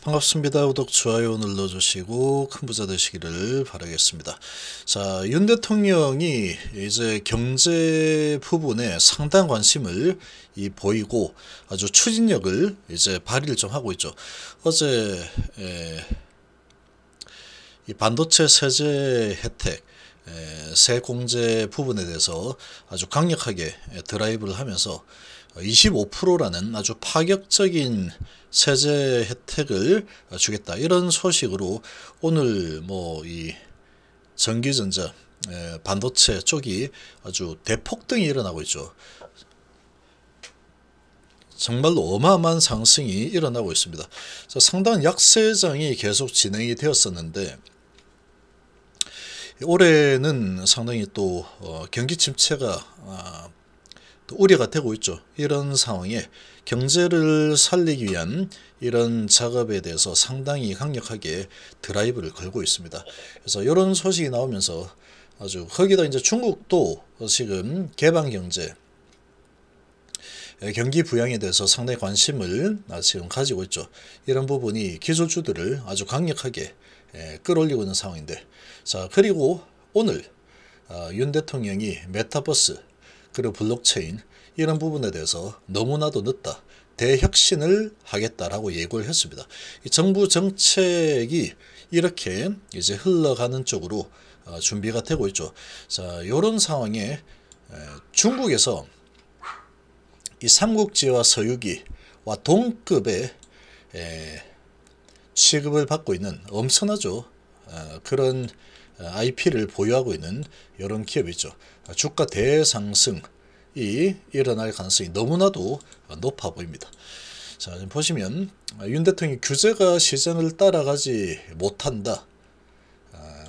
반갑습니다. 구독, 좋아요 눌러주시고 큰 부자 되시기를 바라겠습니다. 자, 윤 대통령이 이제 경제 부분에 상당 관심을 보이고 아주 추진력을 이제 발휘를 좀 하고 있죠. 어제 이 반도체 세제 혜택, 세공제 부분에 대해서 아주 강력하게 드라이브를 하면서 25%라는 아주 파격적인 세제 혜택을 주겠다, 이런 소식으로 오늘 뭐 이 전기전자, 반도체 쪽이 아주 대폭등이 일어나고 있죠. 정말로 어마어마한 상승이 일어나고 있습니다. 상당한 약세장이 계속 진행이 되었었는데 올해는 상당히 또 경기 침체가 또 우려가 되고 있죠. 이런 상황에 경제를 살리기 위한 이런 작업에 대해서 상당히 강력하게 드라이브를 걸고 있습니다. 그래서 이런 소식이 나오면서 아주, 거기다 이제 중국도 지금 개방 경제, 경기 부양에 대해서 상당히 관심을 지금 가지고 있죠. 이런 부분이 기술주들을 아주 강력하게 끌어올리고 있는 상황인데, 자, 그리고 오늘 윤 대통령이 메타버스 그리고 블록체인 이런 부분에 대해서 너무나도 늦다, 대혁신을 하겠다라고 예고를 했습니다. 이 정부 정책이 이렇게 이제 흘러가는 쪽으로 준비가 되고 있죠. 자, 이런 상황에 중국에서 이 삼국지와 서유기와 동급의 취급을 받고 있는 엄청나죠. 그런 IP를 보유하고 있는 이런 기업이 있죠. 주가 대상승이 일어날 가능성이 너무나도 높아 보입니다. 자, 지금 보시면 윤 대통령이 규제가 시장을 따라가지 못한다.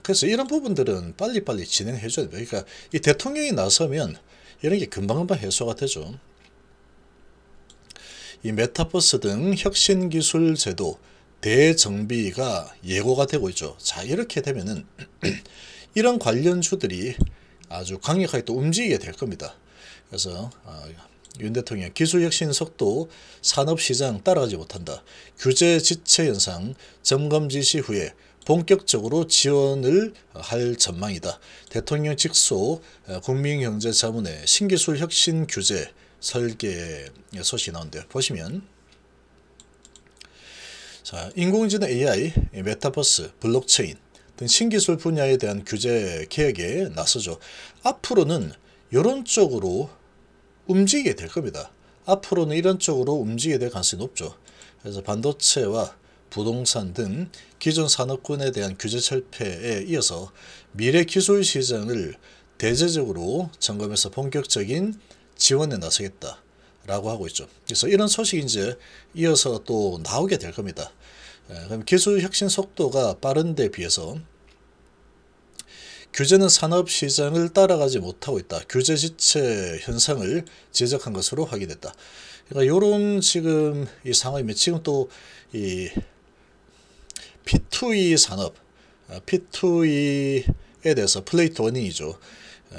그래서 이런 부분들은 빨리빨리 진행해 줘야 됩니다. 그러니까 이 대통령이 나서면 이런 게 금방금방 해소가 되죠. 이 메타버스 등 혁신 기술 제도 대정비가 예고가 되고 있죠. 자, 이렇게 되면은 이런 관련주들이 아주 강력하게 또 움직이게 될 겁니다. 그래서 윤 대통령 기술혁신 속도 산업시장 따라가지 못한다, 규제 지체 현상 점검 지시 후에 본격적으로 지원을 할 전망이다, 대통령 직속 국민경제자문회 신기술 혁신 규제 설계 소식이 나오는데요. 보시면, 자, 인공지능 AI, 메타버스, 블록체인 등 신기술 분야에 대한 규제 개혁에 나서죠. 앞으로는 이런 쪽으로 움직이게 될 겁니다. 앞으로는 이런 쪽으로 움직이게 될 가능성이 높죠. 그래서 반도체와 부동산 등 기존 산업군에 대한 규제 철폐에 이어서 미래 기술 시장을 대대적으로 점검해서 본격적인 지원에 나서겠다 라고 하고 있죠. 그래서 이런 소식이 이제 이어서 또 나오게 될 겁니다. 그럼 기술 혁신 속도가 빠른 데 비해서 규제는 산업시장을 따라가지 못하고 있다, 규제 지체 현상을 지적한 것으로 확인됐다. 그러니까 이런 지금 이 상황이면, 지금 또 이 P2E 산업, P2E에 대해서 플레이 투 어닝이죠.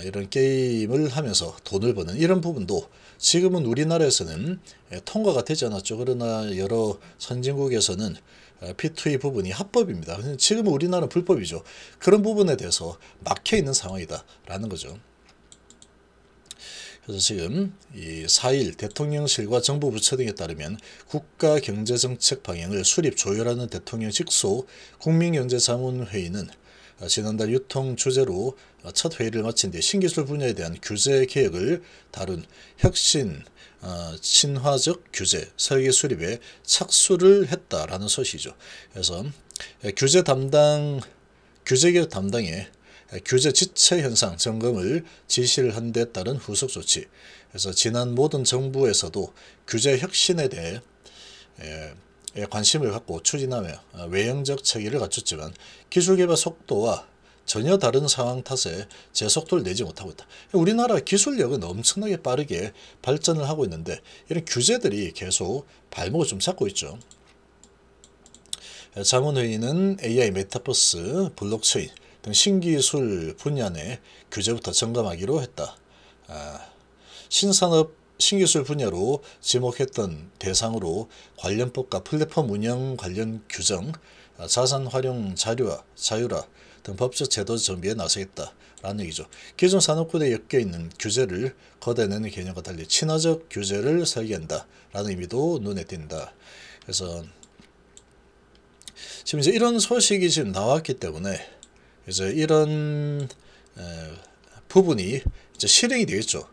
이런 게임을 하면서 돈을 버는 이런 부분도 지금은 우리나라에서는 통과가 되지 않았죠. 그러나 여러 선진국에서는 P2E 부분이 합법입니다. 지금은 우리나라는 불법이죠. 그런 부분에 대해서 막혀 있는 상황이다 라는 거죠. 그래서 지금 이 4일 대통령실과 정부 부처 등에 따르면 국가 경제정책 방향을 수립 조율하는 대통령 직속 국민경제자문회의는 지난달 유통 주제로 첫 회의를 마친 뒤 신기술 분야에 대한 규제 개혁을 다룬 혁신 친화적 규제 설계 수립에 착수를 했다라는 소식이죠. 그래서 규제개혁 담당에 규제 지체 현상 점검을 지시를 한 데 따른 후속 조치. 그래서 지난 모든 정부에서도 규제 혁신에 대해 관심을 갖고 추진하며 외형적 체계를 갖췄지만 기술 개발 속도와 전혀 다른 상황 탓에 제 속도를 내지 못하고 있다. 우리나라 기술력은 엄청나게 빠르게 발전을 하고 있는데 이런 규제들이 계속 발목을 좀 잡고 있죠. 자문회의는 AI, 메타버스, 블록체인 등 신기술 분야 내 규제부터 점검하기로 했다. 신산업 신기술 분야로 지목했던 대상으로 관련법과 플랫폼 운영 관련 규정, 자산 활용 자유화 등 법적 제도 정비에 나서겠다라는 얘기죠. 기존 산업군에 엮여있는 규제를 걷어내는 개념과 달리 친화적 규제를 설계한다라는 의미도 눈에 띈다. 그래서 지금 이제 이런 소식이 지금 나왔기 때문에 이제 이런 부분이 이제 실행이 되겠죠.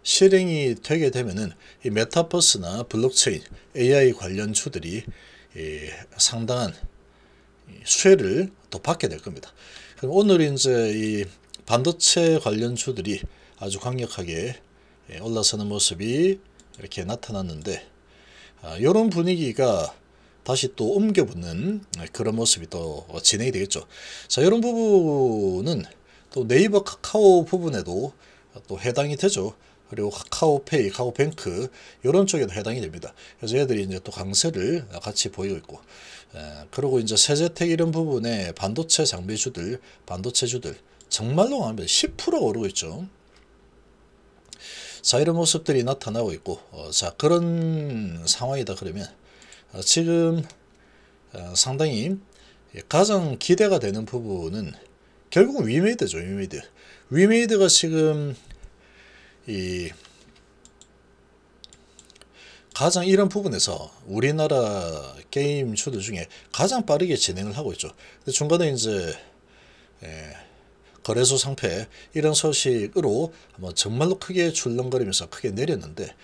실행이 되게 되면은 이 메타버스나 블록체인, AI 관련주들이 상당한 수혜를 또 받게 될 겁니다. 그럼 오늘 이제 이 반도체 관련주들이 아주 강력하게 올라서는 모습이 이렇게 나타났는데, 이런 분위기가 다시 또 옮겨붙는 그런 모습이 또 진행이 되겠죠. 자, 이런 부분은 또 네이버 카카오 부분에도 또 해당이 되죠. 그리고 카카오페이, 카카오뱅크 이런 쪽에도 해당이 됩니다. 그래서 얘들이 이제 또 강세를 같이 보이고 있고, 그리고 이제 세제텍 이런 부분에 반도체 장비주들, 반도체주들 정말로 하면 10% 오르고 있죠. 자, 이런 모습들이 나타나고 있고, 자, 그런 상황이다 그러면 지금 상당히 가장 기대가 되는 부분은 결국은 위메이드죠. 위메이드가 지금 이 가장 이런 부분에서 우리나라 게임주들 중에 가장 빠르게 진행을 하고 있죠. 근데 중간에 이제 거래소 상패 이런 소식으로 정말로 크게 출렁거리면서 크게 내렸는데,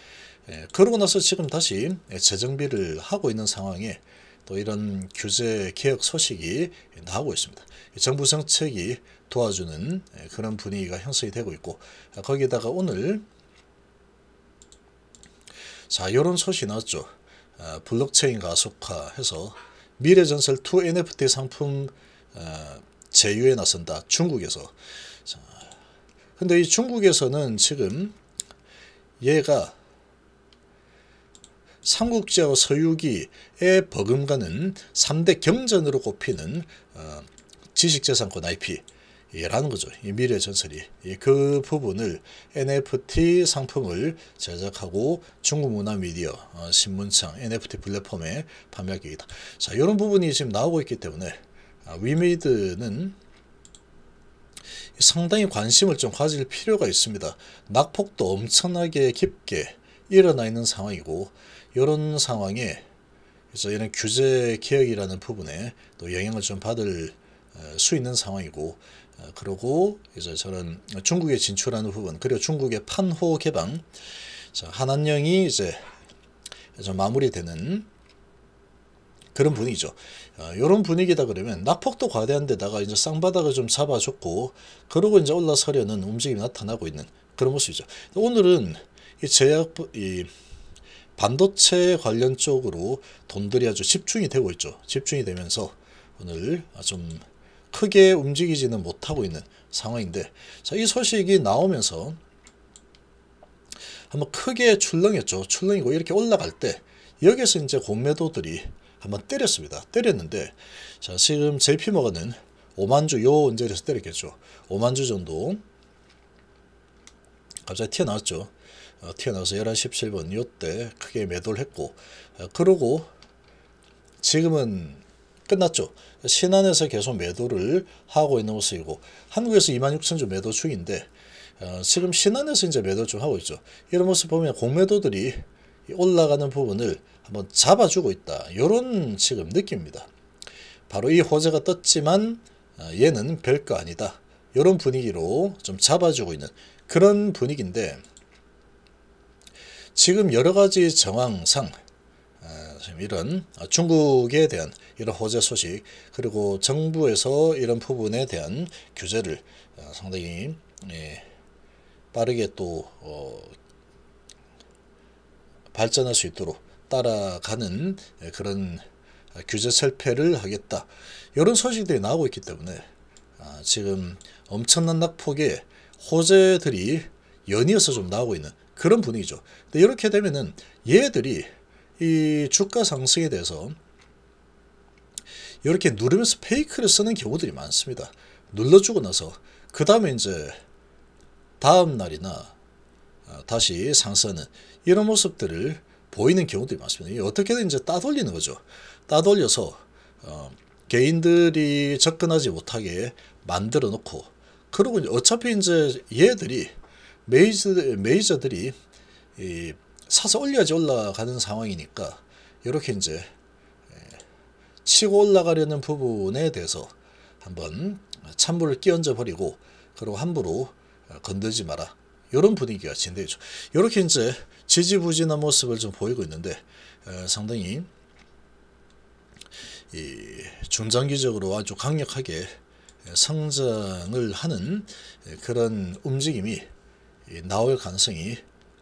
그러고 나서 지금 다시 재정비를 하고 있는 상황에 또 이런 규제 개혁 소식이 나오고 있습니다. 정부 정책이 도와주는 그런 분위기가 형성이 되고 있고, 거기다가 오늘 자, 이런 소식이 나왔죠. 블록체인 가속화해서 미래전설2 NFT 상품 제휴에 나선다. 중국에서. 자, 근데 이 중국에서는 지금 얘가 삼국지하고 서유기에 버금가는 3대 경전으로 꼽히는 지식재산권 IP라는 거죠. 이 미래전설이. 그 부분을 NFT 상품을 제작하고 중국 문화미디어, 신문창, NFT 플랫폼에 판매할 계획이다. 자, 이런 부분이 지금 나오고 있기 때문에 위메이드는 상당히 관심을 좀 가질 필요가 있습니다. 낙폭도 엄청나게 깊게 일어나 있는 상황이고, 이런 상황에 이런 규제 개혁이라는 부분에 또 영향을 좀 받을 수 있는 상황이고, 그리고 이제 저는 중국에 진출하는 부분, 그리고 중국의 판호 개방, 한한령이 이제 좀 마무리되는 그런 분위기죠. 이런 분위기다 그러면 낙폭도 과대한 데다가 이제 쌍바닥을 좀 잡아줬고, 그러고 이제 올라서려는 움직임이 나타나고 있는 그런 모습이죠. 오늘은 이 반도체 관련 쪽으로 돈들이 아주 집중이 되고 있죠. 집중이 되면서 오늘 좀 크게 움직이지는 못하고 있는 상황인데, 자, 이 소식이 나오면서 한번 크게 출렁였죠. 출렁이고 이렇게 올라갈 때 여기서 이제 공매도들이 한번 때렸습니다. 때렸는데, 자, 지금 JP모건은 5만주 요 언저리에서 때렸겠죠. 5만주 정도 갑자기 튀어나왔죠. 튀어나와서 11시 17분 요때 크게 매도를 했고, 그러고 지금은 끝났죠. 신한에서 계속 매도를 하고 있는 모습이고, 한국에서 26,000주 매도 중인데, 지금 신한에서 이제 매도 좀 하고 있죠. 이런 모습 보면 공매도들이 올라가는 부분을 한번 잡아주고 있다. 이런 지금 느낌입니다. 바로 이 호재가 떴지만 얘는 별거 아니다. 이런 분위기로 좀 잡아주고 있는 그런 분위기인데, 지금 여러 가지 정황상 이런 중국에 대한 이런 호재 소식, 그리고 정부에서 이런 부분에 대한 규제를 상당히 빠르게 또 발전할 수 있도록 따라가는 그런 규제 철폐를 하겠다. 이런 소식들이 나오고 있기 때문에 지금 엄청난 낙폭의 호재들이 연이어서 좀 나오고 있는 그런 분위기죠. 근데 이렇게 되면은 얘들이 이 주가 상승에 대해서 이렇게 누르면서 페이크를 쓰는 경우들이 많습니다. 눌러주고 나서 그 다음에 이제 다음 날이나 다시 상승하는 이런 모습들을 보이는 경우들이 많습니다. 이게 어떻게든 이제 따돌리는 거죠. 따돌려서 개인들이 접근하지 못하게 만들어 놓고, 그리고 어차피 이제 얘들이 메이저들이 사서 올려야지 올라가는 상황이니까 이렇게 이제 치고 올라가려는 부분에 대해서 한번 찬물을 끼얹어 버리고, 그리고 함부로 건들지 마라, 이런 분위기가 진행되죠. 이렇게 이제 지지부진한 모습을 좀 보이고 있는데, 상당히 중장기적으로 아주 강력하게 성장을 하는 그런 움직임이 나올 가능성이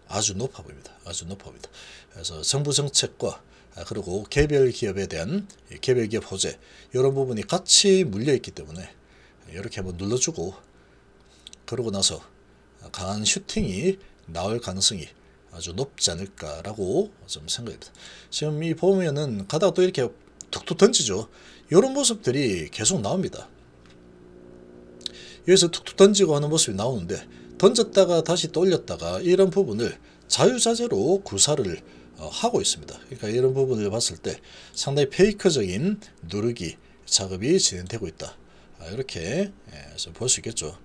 아주 높아 보입니다. 아주 높아 보입니다. 그래서 정부 정책과 그리고 개별 기업에 대한 개별 기업 호재, 이런 부분이 같이 물려 있기 때문에 이렇게 한번 눌러주고, 그러고 나서 강한 슈팅이 나올 가능성이 아주 높지 않을까라고 좀 생각합니다. 지금 이 보면은 가다가 또 이렇게 툭툭 던지죠. 이런 모습들이 계속 나옵니다. 여기서 툭툭 던지고 하는 모습이 나오는데, 던졌다가 다시 또 올렸다가 이런 부분을 자유자재로 구사를 하고 있습니다. 그러니까 이런 부분을 봤을 때 상당히 페이커적인 누르기 작업이 진행되고 있다, 이렇게 볼 수 있겠죠.